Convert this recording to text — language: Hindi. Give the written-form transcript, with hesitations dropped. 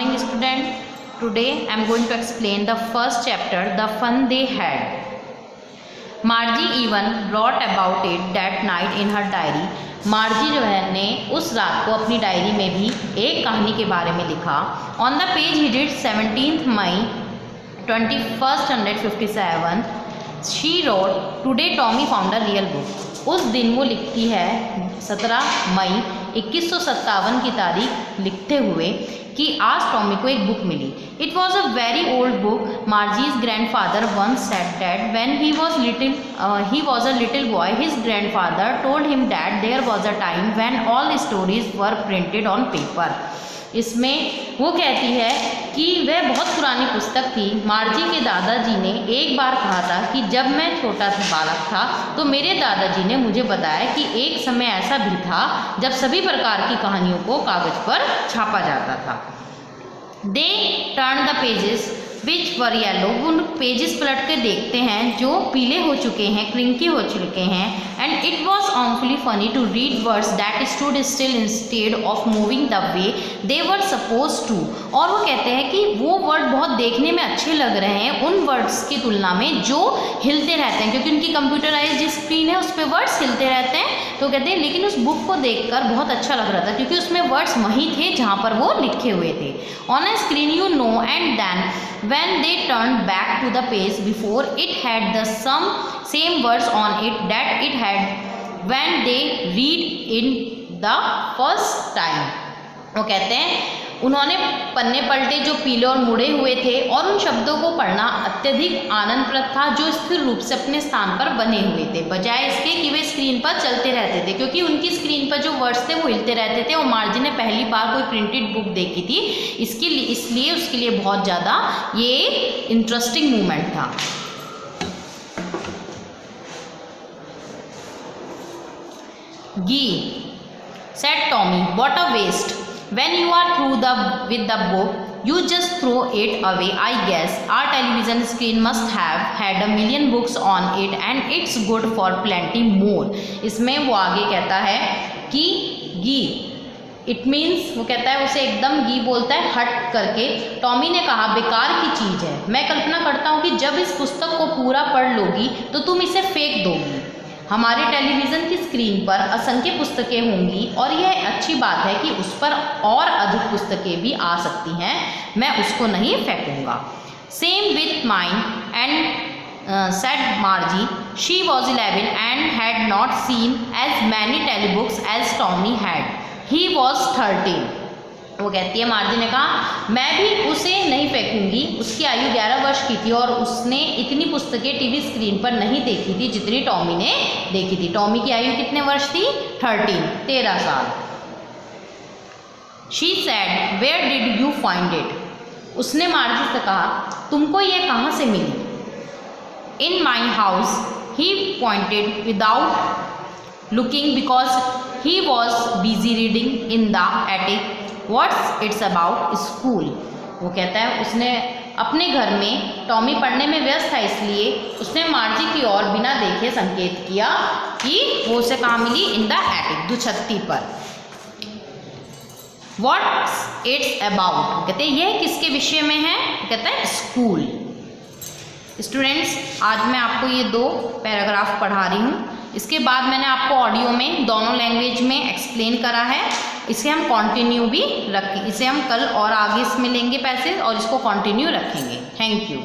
morning student. Today I am going to explain the first chapter, the fun they had. Margie even wrote about it that night in her diary. मार्जी जो है ने उस रात को अपनी डायरी में भी एक कहानी के बारे में लिखा. On the page he did 17th May 2157 she wrote today Tommy found a real book. उस दिन वो लिखती है 17 मई 2157 की तारीख लिखते हुए कि आज टॉमी को एक बुक मिली. It was a very old book. Margie's grandfather once said that when he was a little boy his grandfather told him that there was a time when all stories were printed on paper. इसमें वो कहती है कि वह बहुत पुरानी पुस्तक थी. मार्जी के दादाजी ने एक बार कहा था कि जब मैं छोटा सा बालक था तो मेरे दादाजी ने मुझे बताया कि एक समय ऐसा भी था जब सभी प्रकार की कहानियों को कागज पर छापा जाता था. They turn the pages which were yellow. उन पेजेस पलट के देखते हैं जो पीले हो चुके हैं, क्रिंकी हो चुके हैं. And it was awfully funny to read words that stood still instead of moving the way they were supposed to. और वो कहते हैं कि वो वर्ड बहुत देखने में अच्छे लग रहे हैं उन वर्ड्स की तुलना में जो हिलते रहते हैं, क्योंकि उनकी कंप्यूटराइज्ड स्क्रीन है, उस पर वर्ड्स हिलते रहते हैं. तो कहते हैं लेकिन उस बुक को देखकर बहुत अच्छा लग रहा था क्योंकि उसमें वर्ड्स वहीं थे जहाँ पर वो लिखे हुए थे. On a screen you know and then when they turned back to the page before it had the same words on it that it had when they read in the first time. वो कहते हैं उन्होंने पन्ने पलटे जो पीले और मुड़े हुए थे और उन शब्दों को पढ़ना अत्यधिक आनंदप्रद था जो स्थिर रूप से अपने स्थान पर बने हुए थे, बजाय इसके कि वे स्क्रीन पर चलते रहते थे, क्योंकि उनकी स्क्रीन पर जो वर्ड्स थे वो हिलते रहते थे. और मार्जी ने पहली बार कोई प्रिंटेड बुक देखी थी, इसलिए उसके लिए बहुत ज़्यादा ये इंटरेस्टिंग मोमेंट था. He said Tommy what a waste. When you are through with the book, you just throw it away. I guess our television screen must have had a million books on it, and it's good for plenty more. इसमें वो आगे कहता है कि गी इट मीन्स, वो कहता है उसे एकदम गी बोलता है हट करके. टॉमी ने कहा बेकार की चीज़ है. मैं कल्पना करता हूँ कि जब इस पुस्तक को पूरा पढ़ लोगी तो तुम इसे फेंक दोगी. हमारे टेलीविज़न की स्क्रीन पर असंख्य पुस्तकें होंगी और यह अच्छी बात है कि उस पर और अधिक पुस्तकें भी आ सकती हैं. मैं उसको नहीं फेंकूंगा. Same with mine and said Margie. She was 11 and had not seen as many telebooks as Tommy had. He was 13. वो कहती है मार्जी ने कहा मैं भी उसे नहीं फेंकूंगी. उसकी आयु 11 वर्ष की थी और उसने इतनी पुस्तकें टीवी स्क्रीन पर नहीं देखी थी जितनी टॉमी ने देखी थी. टॉमी की आयु कितने वर्ष थी? 13 साल. She said where did you find it. उसने मार्जी से कहा तुमको ये कहाँ से मिली? In my house. He pointed without looking because he was busy reading in the attic. What's its about school. वो कहता है उसने अपने घर में टॉमी पढ़ने में व्यस्त था, इसलिए उसने मार्जी की ओर बिना देखे संकेत किया कि वो उसे कहाँ मिली? इन द एटिक, दुछत्ती पर. What's its about. कहते हैं यह किसके विषय में है? कहता है स्कूल. स्टूडेंट्स, आज मैं आपको ये 2 पैराग्राफ पढ़ा रही हूँ. इसके बाद मैंने आपको ऑडियो में दोनों लैंग्वेज में एक्सप्लेन करा है. इसे हम कंटिन्यू भी रखें, इसे हम कल और आगे इसमें लेंगे पैसेज और इसको कंटिन्यू रखेंगे. Thank you.